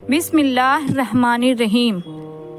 बिस्मिल्लाहिर्रहमानिर्रहीम।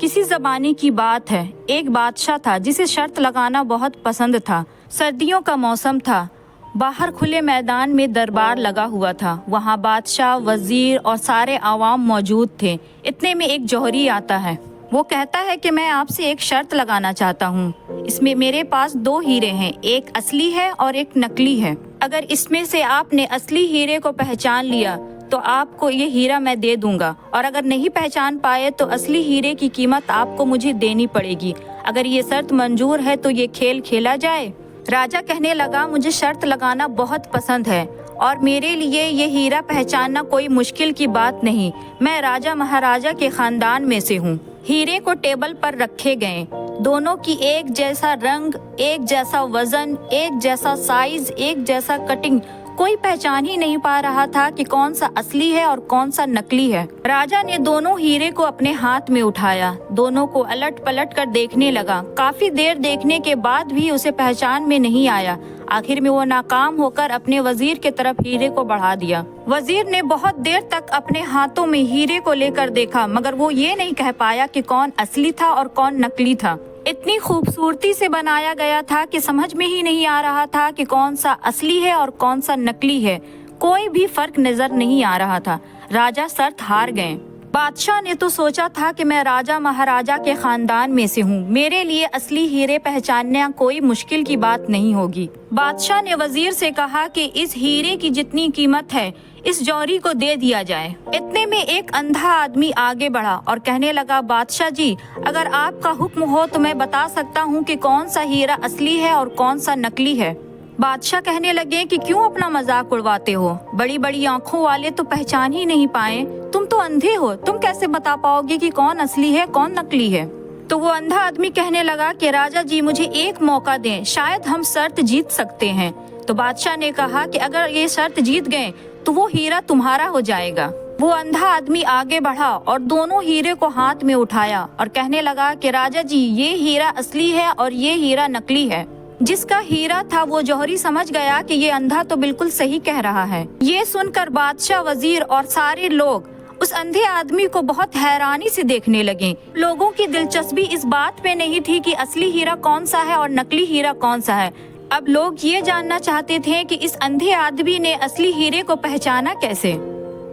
किसी ज़माने की बात है, एक बादशाह था जिसे शर्त लगाना बहुत पसंद था। सर्दियों का मौसम था, बाहर खुले मैदान में दरबार लगा हुआ था। वहाँ बादशाह, वजीर और सारे आवाम मौजूद थे। इतने में एक जौहरी आता है। वो कहता है कि मैं आपसे एक शर्त लगाना चाहता हूँ। इसमें मेरे पास 2 हीरे हैं, एक असली है और एक नकली है। अगर इसमें से आपने असली हीरे को पहचान लिया तो आपको ये हीरा मैं दे दूंगा, और अगर नहीं पहचान पाए तो असली हीरे की कीमत आपको मुझे देनी पड़ेगी। अगर ये शर्त मंजूर है तो ये खेल खेला जाए। राजा कहने लगा, मुझे शर्त लगाना बहुत पसंद है और मेरे लिए ये हीरा पहचानना कोई मुश्किल की बात नहीं। मैं राजा महाराजा के खानदान में से हूँ। हीरे को टेबल पर रखे गए, दोनों की एक जैसा रंग, एक जैसा वजन, एक जैसा साइज, एक जैसा कटिंग। कोई पहचान ही नहीं पा रहा था कि कौन सा असली है और कौन सा नकली है। राजा ने दोनों हीरे को अपने हाथ में उठाया, दोनों को अलट पलट कर देखने लगा। काफी देर देखने के बाद भी उसे पहचान में नहीं आया। आखिर में वो नाकाम होकर अपने वजीर के तरफ हीरे को बढ़ा दिया। वजीर ने बहुत देर तक अपने हाथों में हीरे को लेकर देखा, मगर वो ये नहीं कह पाया कि कौन असली था और कौन नकली था। इतनी खूबसूरती से बनाया गया था कि समझ में ही नहीं आ रहा था कि कौन सा असली है और कौन सा नकली है। कोई भी फर्क नजर नहीं आ रहा था। राजा शर्त हार गए। बादशाह ने तो सोचा था कि मैं राजा महाराजा के खानदान में से हूँ, मेरे लिए असली हीरे पहचानना कोई मुश्किल की बात नहीं होगी। बादशाह ने वजीर से कहा कि इस हीरे की जितनी कीमत है इस जौहरी को दे दिया जाए। इतने में एक अंधा आदमी आगे बढ़ा और कहने लगा, बादशाह जी, अगर आपका हुक्म हो तो मैं बता सकता हूँ कि कौन सा हीरा असली है और कौन सा नकली है। बादशाह कहने लगे कि क्यों अपना मजाक उड़वाते हो, बड़ी बड़ी आंखों वाले तो पहचान ही नहीं पाए, तुम तो अंधे हो, तुम कैसे बता पाओगे कि कौन असली है कौन नकली है। तो वो अंधा आदमी कहने लगा कि राजा जी, मुझे एक मौका दें, शायद हम शर्त जीत सकते हैं। तो बादशाह ने कहा कि अगर ये शर्त जीत गए तो वो हीरा तुम्हारा हो जाएगा। वो अंधा आदमी आगे बढ़ा और दोनों हीरे को हाथ में उठाया और कहने लगा कि राजा जी, ये हीरा असली है और ये हीरा नकली है। जिसका हीरा था वो जौहरी समझ गया कि ये अंधा तो बिल्कुल सही कह रहा है। ये सुनकर बादशाह, वजीर और सारे लोग उस अंधे आदमी को बहुत हैरानी से देखने लगे। लोगों की दिलचस्पी इस बात पे नहीं थी कि असली हीरा कौन सा है और नकली हीरा कौन सा है। अब लोग ये जानना चाहते थे कि इस अंधे आदमी ने असली हीरे को पहचाना कैसे।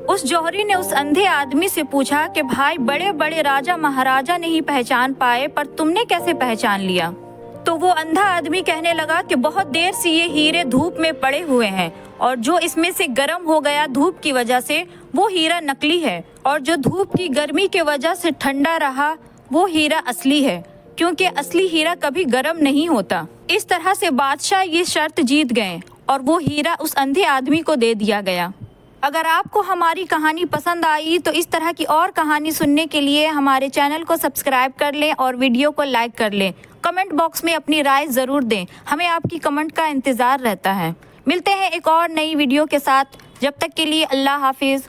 उस जौहरी ने उस अंधे आदमी से पूछा कि भाई, बड़े बड़े राजा महाराजा नहीं पहचान पाए, पर तुमने कैसे पहचान लिया। तो वो अंधा आदमी कहने लगा कि बहुत देर से ये हीरे धूप में पड़े हुए हैं और जो इसमें से गर्म हो गया धूप की वजह से वो हीरा नकली है, और जो धूप की गर्मी की वजह से ठंडा रहा वो हीरा असली है, क्योंकि असली हीरा कभी गर्म नहीं होता। इस तरह से बादशाह ये शर्त जीत गए और वो हीरा उस अंधे आदमी को दे दिया गया। अगर आपको हमारी कहानी पसंद आई तो इस तरह की और कहानी सुनने के लिए हमारे चैनल को सब्सक्राइब कर लें और वीडियो को लाइक कर लें। कमेंट बॉक्स में अपनी राय ज़रूर दें, हमें आपकी कमेंट का इंतज़ार रहता है। मिलते हैं एक और नई वीडियो के साथ, जब तक के लिए अल्लाह हाफिज़।